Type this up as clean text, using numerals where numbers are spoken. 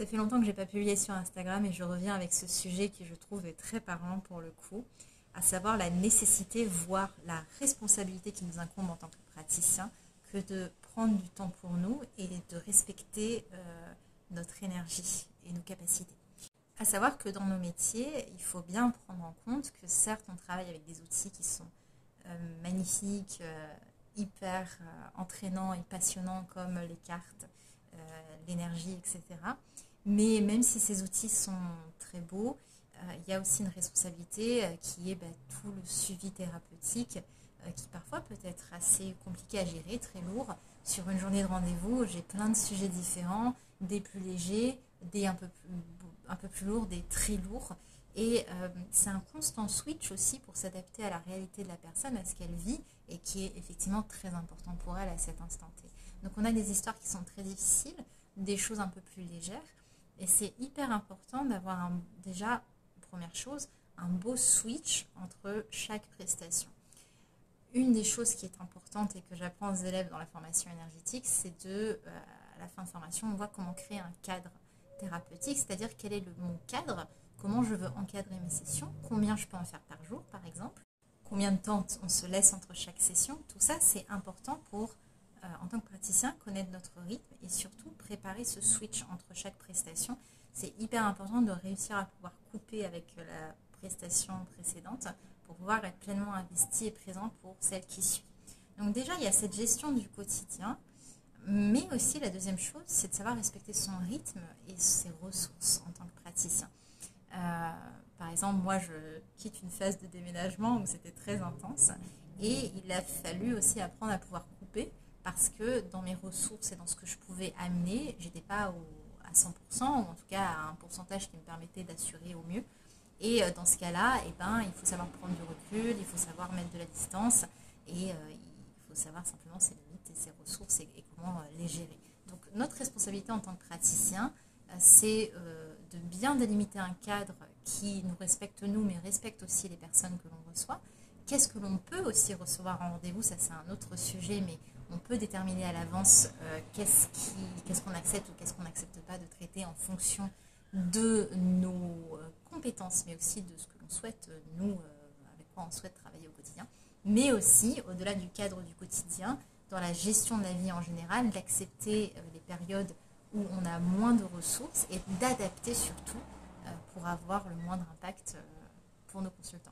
Ça fait longtemps que j'ai pas publié sur Instagram et je reviens avec ce sujet qui je trouve est très parlant pour le coup, à savoir la nécessité, voire la responsabilité qui nous incombe en tant que praticien, que de prendre du temps pour nous et de respecter notre énergie et nos capacités. À savoir que dans nos métiers, il faut bien prendre en compte que certes on travaille avec des outils qui sont magnifiques, hyper entraînants et passionnants comme les cartes, l'énergie, etc. Mais même si ces outils sont très beaux, il y a aussi une responsabilité qui est tout le suivi thérapeutique qui parfois peut être assez compliqué à gérer, très lourd. Sur une journée de rendez-vous, j'ai plein de sujets différents, des plus légers, des un peu plus lourds, des très lourds. Et c'est un constant switch aussi pour s'adapter à la réalité de la personne, à ce qu'elle vit et qui est effectivement très important pour elle à cet instant T. Donc on a des histoires qui sont très difficiles, des choses un peu plus légères. Et c'est hyper important d'avoir déjà, première chose, un beau switch entre chaque prestation. Une des choses qui est importante et que j'apprends aux élèves dans la formation énergétique, c'est à la fin de formation, on voit comment créer un cadre thérapeutique, c'est-à-dire quel est mon cadre, comment je veux encadrer mes sessions, combien je peux en faire par jour par exemple, combien de temps on se laisse entre chaque session. Tout ça, c'est important pour, en tant que praticien, connaître notre rythme et surtout préparer ce switch entre chaque prestation. C'est hyper important de réussir à pouvoir couper avec la prestation précédente pour pouvoir être pleinement investi et présent pour celle qui suit. Donc déjà, il y a cette gestion du quotidien, mais aussi la deuxième chose, c'est de savoir respecter son rythme et ses ressources en tant que praticien. Par exemple, moi, je quitte une phase de déménagement où c'était très intense et il a fallu aussi apprendre à pouvoir couper parce que dans mes ressources et dans ce que je pouvais amener, j'étais pas à 100% ou en tout cas à un pourcentage qui me permettait d'assurer au mieux. Et dans ce cas-là, il faut savoir prendre du recul, il faut savoir mettre de la distance et il faut savoir simplement ses limites et ses ressources et comment les gérer. Donc notre responsabilité en tant que praticien, c'est de bien délimiter un cadre qui nous respecte nous, mais respecte aussi les personnes que l'on reçoit. Qu'est-ce que l'on peut aussi recevoir en rendez-vous? Ça, c'est un autre sujet, mais on peut déterminer à l'avance qu'est-ce qu'on accepte ou qu'est-ce qu'on n'accepte pas de traiter en fonction de nos compétences, mais aussi de ce que l'on souhaite, nous, avec quoi on souhaite travailler au quotidien. Mais aussi, au-delà du cadre du quotidien, dans la gestion de la vie en général, d'accepter les périodes où on a moins de ressources et d'adapter surtout pour avoir le moindre impact pour nos consultants.